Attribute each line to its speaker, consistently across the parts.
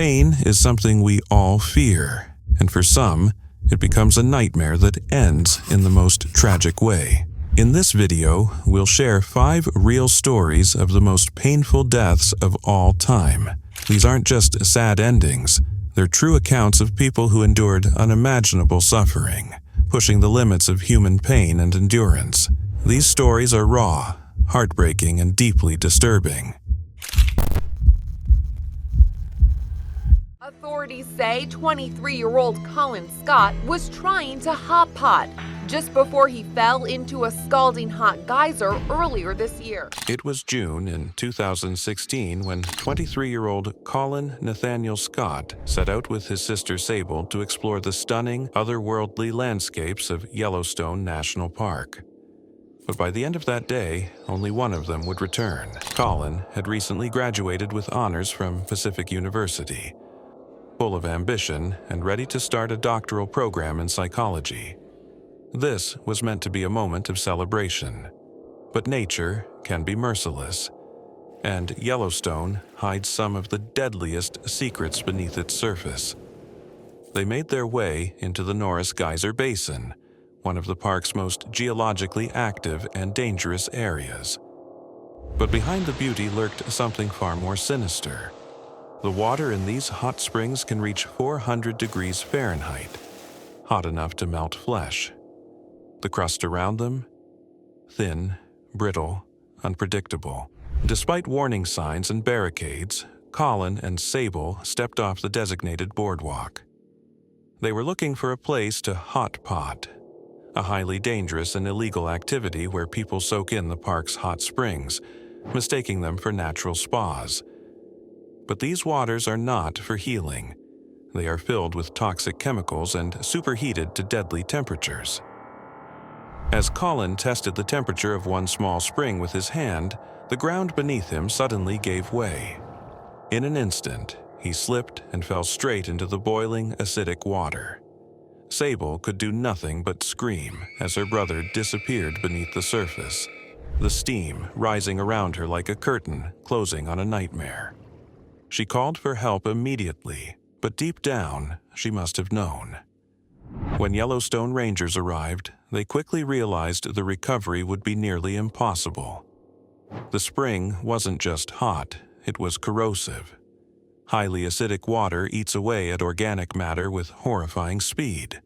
Speaker 1: Pain is something we all fear, and for some, it becomes a nightmare that ends in the most tragic way. In this video, we'll share 5 real stories of the most painful deaths of all time. These aren't just sad endings, they're true accounts of people who endured unimaginable suffering, pushing the limits of human pain and endurance. These stories are raw, heartbreaking, and deeply disturbing.
Speaker 2: Authorities say 23-year-old Colin Scott was trying to hot pot just before he fell into a scalding hot geyser earlier this year.
Speaker 1: It was June in 2016 when 23-year-old Colin Nathaniel Scott set out with his sister Sable to explore the stunning, otherworldly landscapes of Yellowstone National Park. But by the end of that day, only one of them would return. Colin had recently graduated with honors from Pacific University, full of ambition and ready to start a doctoral program in psychology. This was meant to be a moment of celebration. But nature can be merciless, and Yellowstone hides some of the deadliest secrets beneath its surface. They made their way into the Norris Geyser Basin, one of the park's most geologically active and dangerous areas. But behind the beauty lurked something far more sinister. The water in these hot springs can reach 400 degrees Fahrenheit, hot enough to melt flesh. The crust around them? Thin, brittle, unpredictable. Despite warning signs and barricades, Colin and Sable stepped off the designated boardwalk. They were looking for a place to hot pot, a highly dangerous and illegal activity where people soak in the park's hot springs, mistaking them for natural spas. But these waters are not for healing. They are filled with toxic chemicals and superheated to deadly temperatures. As Colin tested the temperature of one small spring with his hand, the ground beneath him suddenly gave way. In an instant, he slipped and fell straight into the boiling, acidic water. Sable could do nothing but scream as her brother disappeared beneath the surface, the steam rising around her like a curtain closing on a nightmare. She called for help immediately, but deep down, she must have known. When Yellowstone Rangers arrived, they quickly realized the recovery would be nearly impossible. The spring wasn't just hot, it was corrosive. Highly acidic water eats away at organic matter with horrifying speed.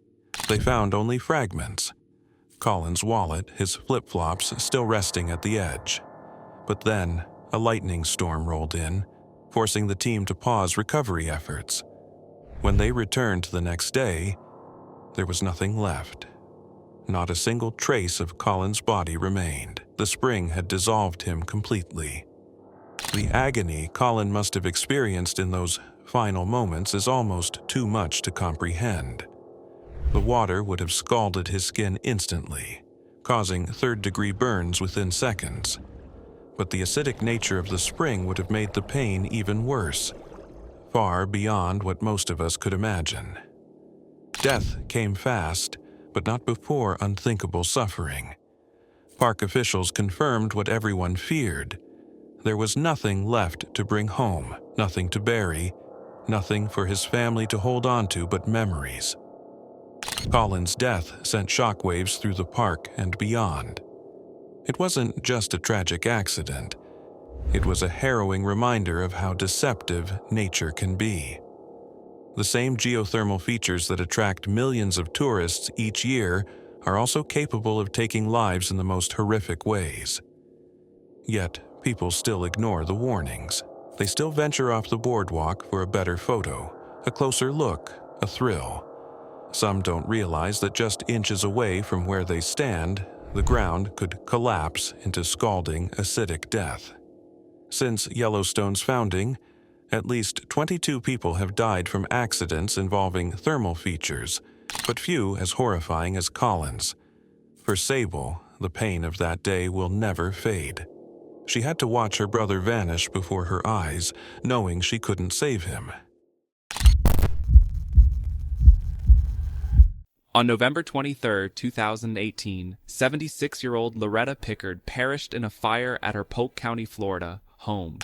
Speaker 1: They found only fragments. Colin's wallet, his flip-flops still resting at the edge. But then, a lightning storm rolled in, forcing the team to pause recovery efforts. When they returned the next day, there was nothing left. Not a single trace of Colin's body remained. The spring had dissolved him completely. The agony Colin must have experienced in those final moments is almost too much to comprehend. The water would have scalded his skin instantly, causing third-degree burns within seconds. But the acidic nature of the spring would have made the pain even worse, far beyond what most of us could imagine. Death came fast, but not before unthinkable suffering. Park officials confirmed what everyone feared. There was nothing left to bring home, nothing to bury, nothing for his family to hold on to but memories. Colin's death sent shockwaves through the park and beyond. It wasn't just a tragic accident. It was a harrowing reminder of how deceptive nature can be. The same geothermal features that attract millions of tourists each year are also capable of taking lives in the most horrific ways. Yet, people still ignore the warnings. They still venture off the boardwalk for a better photo, a closer look, a thrill. Some don't realize that just inches away from where they stand, the ground could collapse into scalding, acidic death. Since Yellowstone's founding, at least 22 people have died from accidents involving thermal features, but few as horrifying as Colin's. For Sable, the pain of that day will never fade. She had to watch her brother vanish before her eyes, knowing she couldn't save him.
Speaker 3: On November 23, 2018, 76-year-old Loretta Pickard perished in a fire at her Polk County, Florida, home.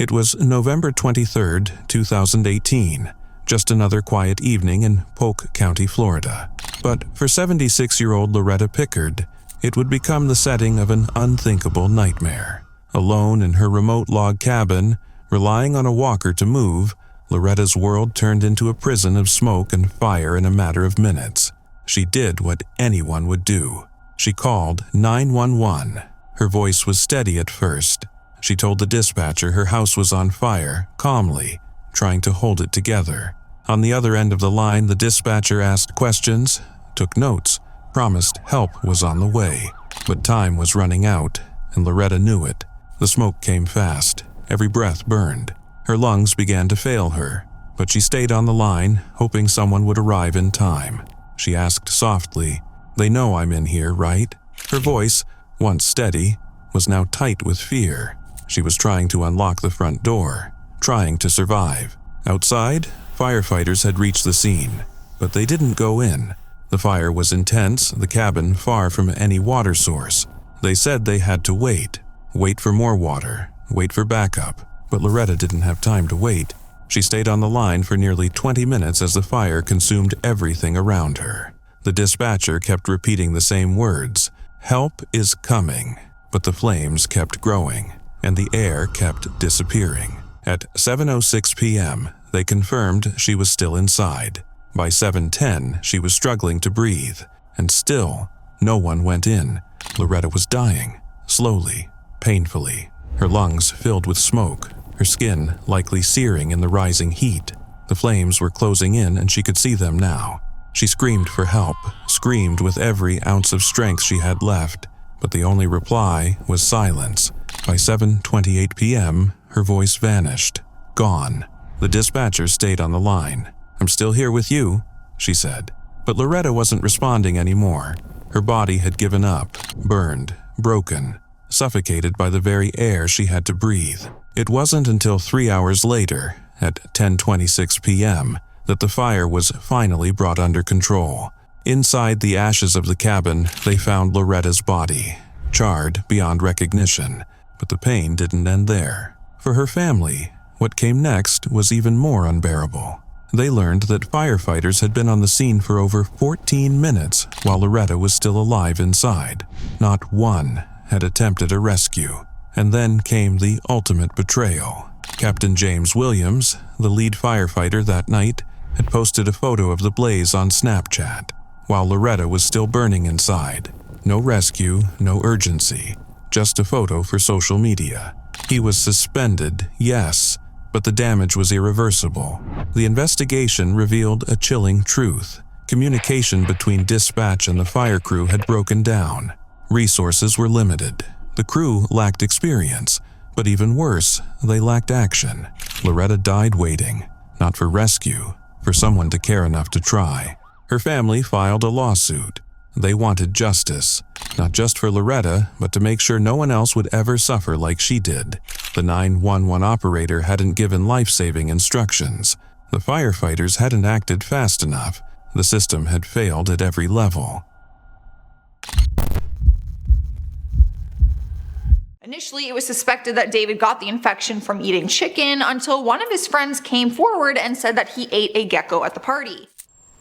Speaker 1: It was November 23, 2018, just another quiet evening in Polk County, Florida. But for 76-year-old Loretta Pickard, it would become the setting of an unthinkable nightmare. Alone in her remote log cabin, relying on a walker to move, Loretta's world turned into a prison of smoke and fire in a matter of minutes. She did what anyone would do. She called 911. Her voice was steady at first. She told the dispatcher her house was on fire, calmly, trying to hold it together. On the other end of the line, the dispatcher asked questions, took notes, promised help was on the way. But time was running out, and Loretta knew it. The smoke came fast. Every breath burned. Her lungs began to fail her, but she stayed on the line, hoping someone would arrive in time. She asked softly, "They know I'm in here, right?" Her voice, once steady, was now tight with fear. She was trying to unlock the front door, trying to survive. Outside, firefighters had reached the scene, but they didn't go in. The fire was intense, the cabin far from any water source. They said they had to wait for more water, wait for backup. But Loretta didn't have time to wait. She stayed on the line for nearly 20 minutes as the fire consumed everything around her. The dispatcher kept repeating the same words, "Help is coming." But the flames kept growing, and the air kept disappearing. At 7:06 p.m., they confirmed she was still inside. By 7:10, she was struggling to breathe, and still, no one went in. Loretta was dying, slowly, painfully, her lungs filled with smoke, her skin likely searing in the rising heat. The flames were closing in, and she could see them now. She screamed for help, screamed with every ounce of strength she had left, but the only reply was silence. By 7:28 p.m., her voice vanished, gone. The dispatcher stayed on the line. "I'm still here with you," she said. But Loretta wasn't responding anymore. Her body had given up, burned, broken, suffocated by the very air she had to breathe. It wasn't until 3 hours later, at 10:26 p.m., that the fire was finally brought under control. Inside the ashes of the cabin, they found Loretta's body, charred beyond recognition. But the pain didn't end there. For her family, what came next was even more unbearable. They learned that firefighters had been on the scene for over 14 minutes while Loretta was still alive inside. Not one had attempted a rescue. And then came the ultimate betrayal. Captain James Williams, the lead firefighter that night, had posted a photo of the blaze on Snapchat, while Loretta was still burning inside. No rescue, no urgency, just a photo for social media. He was suspended, yes, but the damage was irreversible. The investigation revealed a chilling truth. Communication between dispatch and the fire crew had broken down. Resources were limited. The crew lacked experience, but even worse, they lacked action. Loretta died waiting, not for rescue, for someone to care enough to try. Her family filed a lawsuit. They wanted justice, not just for Loretta, but to make sure no one else would ever suffer like she did. The 911 operator hadn't given life-saving instructions. The firefighters hadn't acted fast enough. The system had failed at every level.
Speaker 4: Initially, it was suspected that David got the infection from eating chicken until one of his friends came forward and said that he ate a gecko at the party.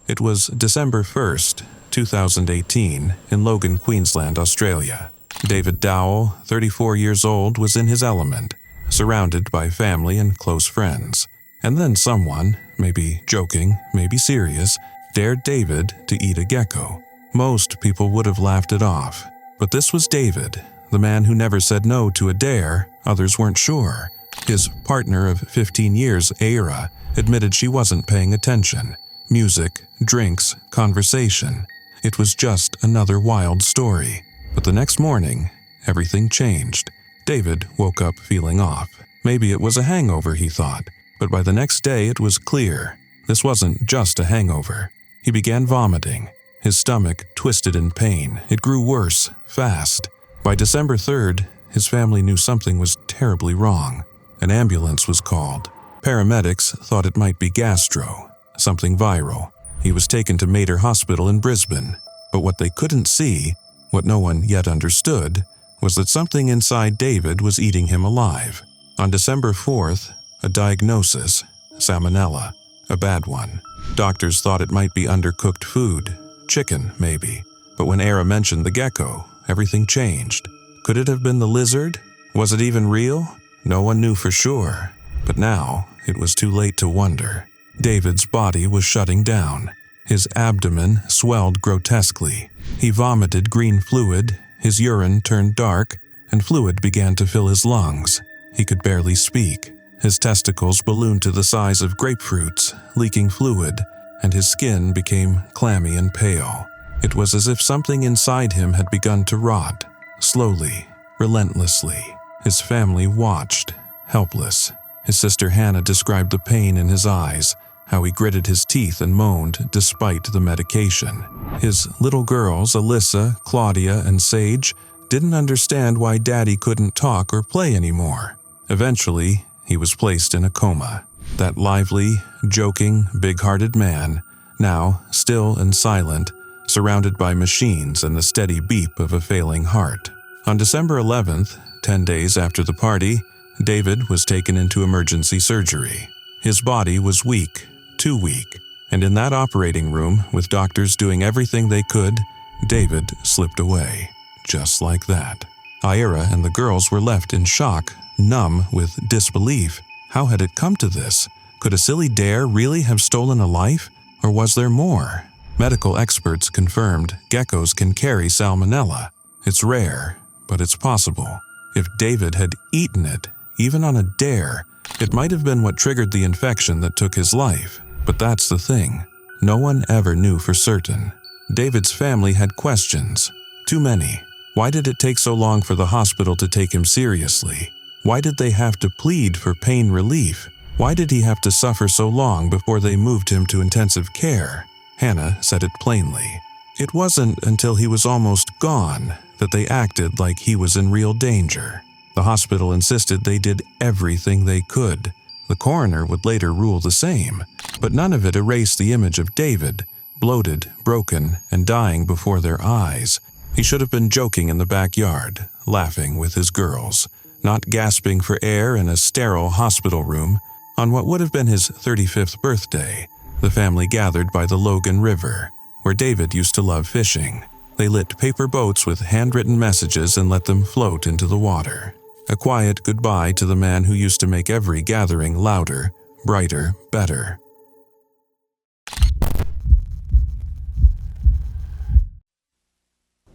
Speaker 1: It was December 1st, 2018, in Logan, Queensland, Australia. David Dowel, 34 years old, was in his element, surrounded by family and close friends. And then someone, maybe joking, maybe serious, dared David to eat a gecko. Most people would have laughed it off, but this was David, the man who never said no to a dare others weren't sure. His partner of 15 years, Aira, admitted she wasn't paying attention. Music, drinks, conversation. It was just another wild story. But the next morning, everything changed. David woke up feeling off. Maybe it was a hangover, he thought. But by the next day, it was clear. This wasn't just a hangover. He began vomiting. His stomach twisted in pain. It grew worse, fast. By December 3rd, his family knew something was terribly wrong. An ambulance was called. Paramedics thought it might be gastro, something viral. He was taken to Mater Hospital in Brisbane. But what they couldn't see, what no one yet understood, was that something inside David was eating him alive. On December 4th, a diagnosis, salmonella, a bad one. Doctors thought it might be undercooked food, chicken maybe. But when Era mentioned the gecko, everything changed. Could it have been the lizard? Was it even real? No one knew for sure. But now, it was too late to wonder. David's body was shutting down. His abdomen swelled grotesquely. He vomited green fluid, his urine turned dark, and fluid began to fill his lungs. He could barely speak. His testicles ballooned to the size of grapefruits, leaking fluid, and his skin became clammy and pale. It was as if something inside him had begun to rot, slowly, relentlessly. His family watched, helpless. His sister Hannah described the pain in his eyes, how he gritted his teeth and moaned despite the medication. His little girls, Alyssa, Claudia, and Sage, didn't understand why Daddy couldn't talk or play anymore. Eventually, he was placed in a coma. That lively, joking, big-hearted man, now still and silent, surrounded by machines and the steady beep of a failing heart. On December 11th, 10 days after the party, David was taken into emergency surgery. His body was weak, too weak, and in that operating room, with doctors doing everything they could, David slipped away. Just like that. Ira and the girls were left in shock, numb with disbelief. How had it come to this? Could a silly dare really have stolen a life? Or was there more? Medical experts confirmed geckos can carry salmonella. It's rare, but it's possible. If David had eaten it, even on a dare, it might have been what triggered the infection that took his life. But that's the thing. No one ever knew for certain. David's family had questions. Too many. Why did it take so long for the hospital to take him seriously? Why did they have to plead for pain relief? Why did he have to suffer so long before they moved him to intensive care? Hannah said it plainly. It wasn't until he was almost gone that they acted like he was in real danger. The hospital insisted they did everything they could. The coroner would later rule the same, but none of it erased the image of David, bloated, broken, and dying before their eyes. He should have been joking in the backyard, laughing with his girls, not gasping for air in a sterile hospital room. On what would have been his 35th birthday, the family gathered by the Logan River, where David used to love fishing. They lit paper boats with handwritten messages and let them float into the water. A quiet goodbye to the man who used to make every gathering louder, brighter, better.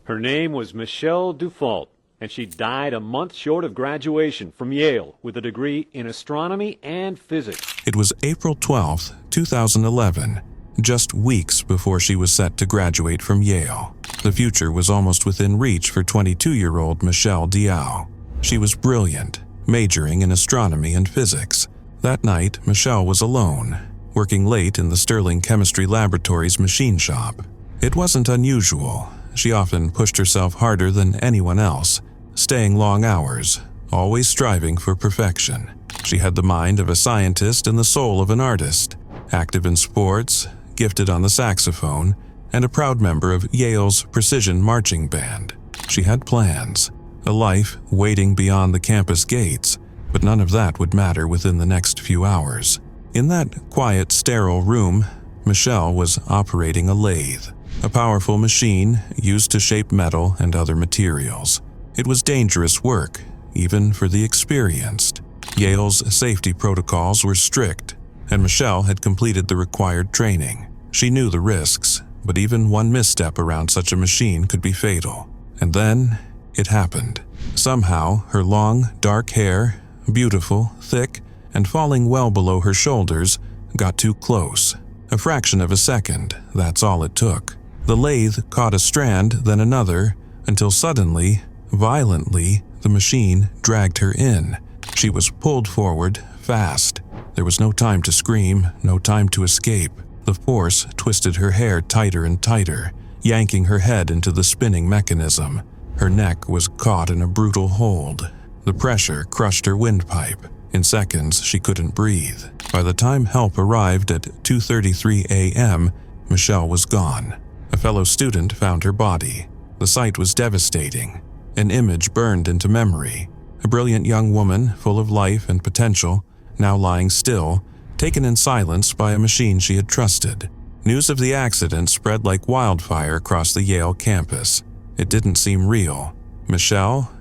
Speaker 5: Her name was Michelle Dufault, and she died a month short of graduation from Yale with a degree in astronomy and physics.
Speaker 1: It was April 12th, 2011, just weeks before she was set to graduate from Yale. The future was almost within reach for 22-year-old Michelle Diao. She was brilliant, majoring in astronomy and physics. That night, Michelle was alone, working late in the Sterling Chemistry Laboratory's machine shop. It wasn't unusual. She often pushed herself harder than anyone else, staying long hours, always striving for perfection. She had the mind of a scientist and the soul of an artist, active in sports, gifted on the saxophone, and a proud member of Yale's Precision Marching Band. She had plans, a life waiting beyond the campus gates, but none of that would matter within the next few hours. In that quiet, sterile room, Michelle was operating a lathe, a powerful machine used to shape metal and other materials. It was dangerous work, even for the experienced. Yale's safety protocols were strict, and Michelle had completed the required training. She knew the risks, but even one misstep around such a machine could be fatal. And then, it happened. Somehow, her long, dark hair, beautiful, thick, and falling well below her shoulders, got too close. A fraction of a second, that's all it took. The lathe caught a strand, then another, until suddenly, violently, the machine dragged her in. She was pulled forward, fast. There was no time to scream, no time to escape. The force twisted her hair tighter and tighter, yanking her head into the spinning mechanism. Her neck was caught in a brutal hold. The pressure crushed her windpipe. In seconds, she couldn't breathe. By the time help arrived at 2:33 a.m., Michelle was gone. A fellow student found her body. The sight was devastating. An image burned into memory. a brilliant young woman full of life and potential, now lying still, taken in silence by a machine she had trusted. News of the accident spread like wildfire across the Yale campus. It didn't seem real. Michelle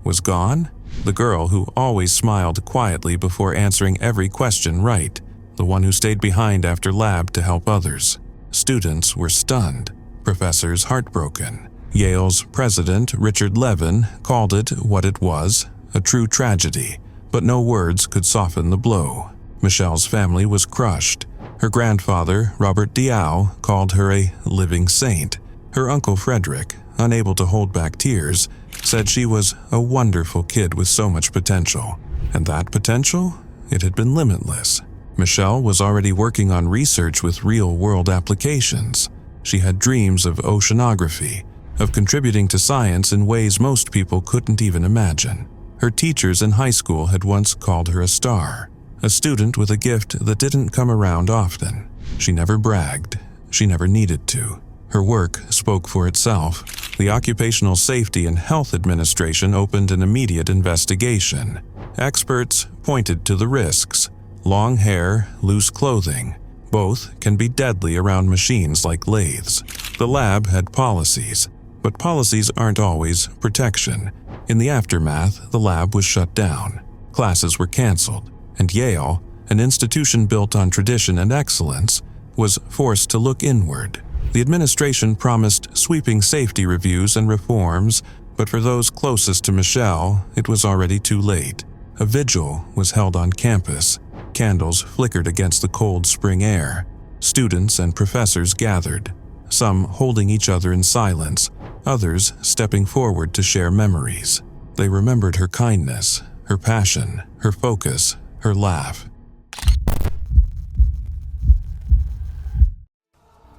Speaker 1: was gone? The girl who always smiled quietly before answering every question right, the one who stayed behind after lab to help others. Students were stunned, professors heartbroken. Yale's president, Richard Levin, called it what it was, a true tragedy, but no words could soften the blow. Michelle's family was crushed. Her grandfather, Robert Diao, called her a living saint. Her uncle Frederick, unable to hold back tears, said she was a wonderful kid with so much potential. And that potential? It had been limitless. Michelle was already working on research with real-world applications. She had dreams of oceanography, of contributing to science in ways most people couldn't even imagine. Her teachers in high school had once called her a star, a student with a gift that didn't come around often. She never bragged. She never needed to. Her work spoke for itself. The Occupational Safety and Health Administration opened an immediate investigation. Experts pointed to the risks. Long hair, loose clothing. Both can be deadly around machines like lathes. The lab had policies, but policies aren't always protection. In the aftermath, the lab was shut down. Classes were canceled, and Yale, an institution built on tradition and excellence, was forced to look inward. The administration promised sweeping safety reviews and reforms, but for those closest to Michelle, it was already too late. A vigil was held on campus. Candles flickered against the cold spring air. Students and professors gathered, some holding each other in silence, others stepping forward to share memories. They remembered her kindness, her passion, her focus, her laugh.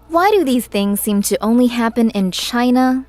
Speaker 6: Why do these things seem to only happen in China?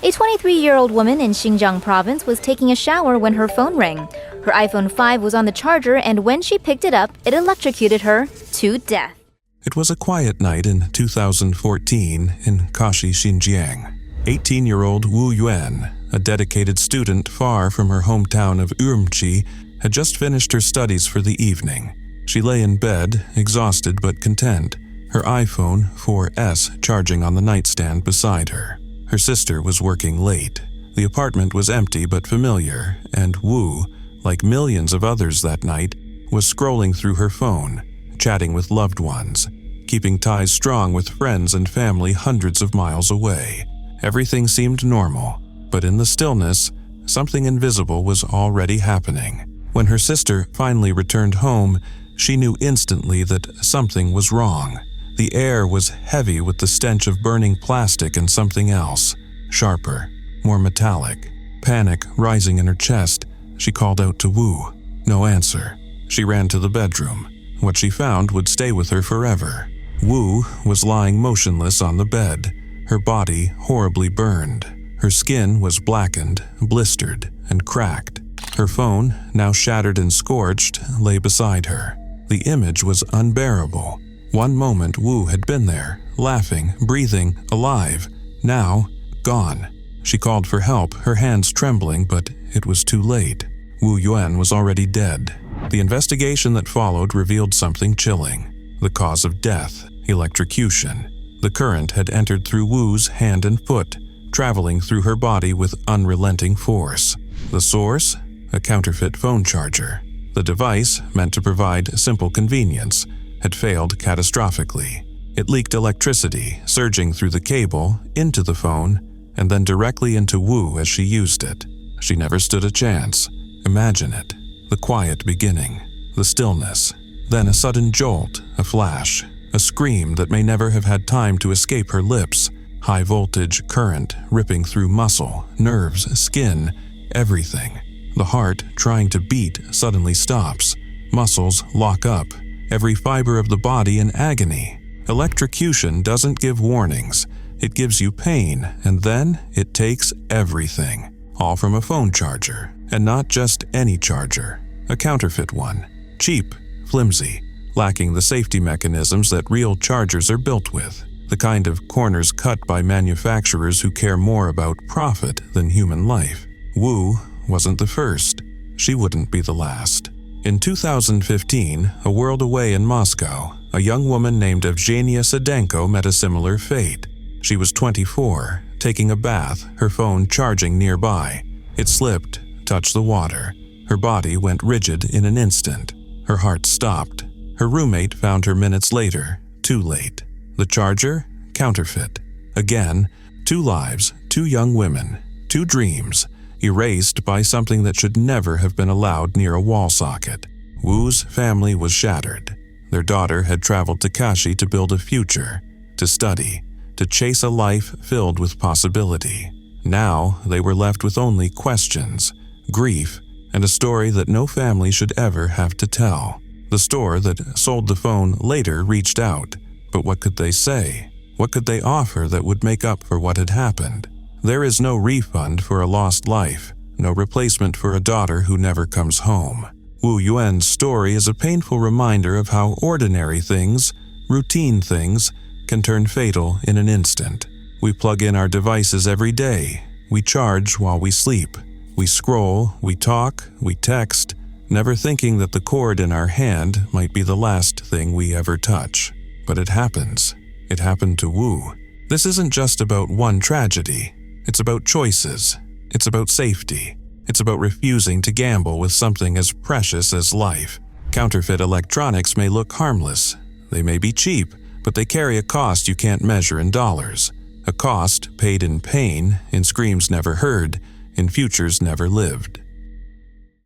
Speaker 6: A 23-year-old woman in Xinjiang province was taking a shower when her phone rang. Her iPhone 5 was on the charger, and when she picked it up, it electrocuted her to death.
Speaker 1: It was a quiet night in 2014 in Kashi, Xinjiang. 18-year-old Wu Yuan, a dedicated student far from her hometown of Urumqi, had just finished her studies for the evening. She lay in bed, exhausted but content, her iPhone 4S charging on the nightstand beside her. Her sister was working late. The apartment was empty but familiar, and Wu, like millions of others that night, was scrolling through her phone, chatting with loved ones, keeping ties strong with friends and family hundreds of miles away. Everything seemed normal, but in the stillness, something invisible was already happening. When her sister finally returned home, she knew instantly that something was wrong. The air was heavy with the stench of burning plastic and something else, sharper, more metallic. Panic rising in her chest, she called out to Wu. No answer. She ran to the bedroom. What she found would stay with her forever. Wu was lying motionless on the bed, her body horribly burned. Her skin was blackened, blistered, and cracked. Her phone, now shattered and scorched, lay beside her. The image was unbearable. One moment Wu had been there, laughing, breathing, alive. Now, gone. She called for help, her hands trembling, but it was too late. Wu Yuan was already dead. The investigation that followed revealed something chilling. The cause of death, electrocution. The current had entered through Wu's hand and foot, traveling through her body with unrelenting force. The source? A counterfeit phone charger. The device, meant to provide simple convenience, had failed catastrophically. It leaked electricity, surging through the cable, into the phone, and then directly into Wu as she used it. She never stood a chance. Imagine it. The quiet beginning, the stillness, then a sudden jolt, a flash, a scream that may never have had time to escape her lips, high voltage current ripping through muscle, nerves, skin, everything. The heart, trying to beat, suddenly stops. Muscles lock up, every fiber of the body in agony. Electrocution doesn't give warnings. It gives you pain, and then it takes everything. All from a phone charger, and not just any charger. A counterfeit one. Cheap, flimsy, lacking the safety mechanisms that real chargers are built with. The kind of corners cut by manufacturers who care more about profit than human life. Wu wasn't the first. She wouldn't be the last. In 2015, a world away in Moscow, a young woman named Evgenia Sedenko met a similar fate. She was 24, taking a bath, her phone charging nearby. It slipped, touched the water. Her body went rigid in an instant. Her heart stopped. Her roommate found her minutes later, too late. The charger? Counterfeit. Again, 2 lives, 2 young women, 2 dreams, erased by something that should never have been allowed near a wall socket. Wu's family was shattered. Their daughter had traveled to Kashi to build a future, to study, to chase a life filled with possibility. Now they were left with only questions, grief, and a story that no family should ever have to tell. The store that sold the phone later reached out, but what could they say? What could they offer that would make up for what had happened? There is no refund for a lost life, no replacement for a daughter who never comes home. Wu Yuan's story is a painful reminder of how ordinary things, routine things, can turn fatal in an instant. We plug in our devices every day. We charge while we sleep. We scroll, we talk, we text, never thinking that the cord in our hand might be the last thing we ever touch. But it happens. It happened to Wu. This isn't just about one tragedy. It's about choices. It's about safety. It's about refusing to gamble with something as precious as life. Counterfeit electronics may look harmless. They may be cheap, but they carry a cost you can't measure in dollars. A cost paid in pain, in screams never heard, in futures never lived.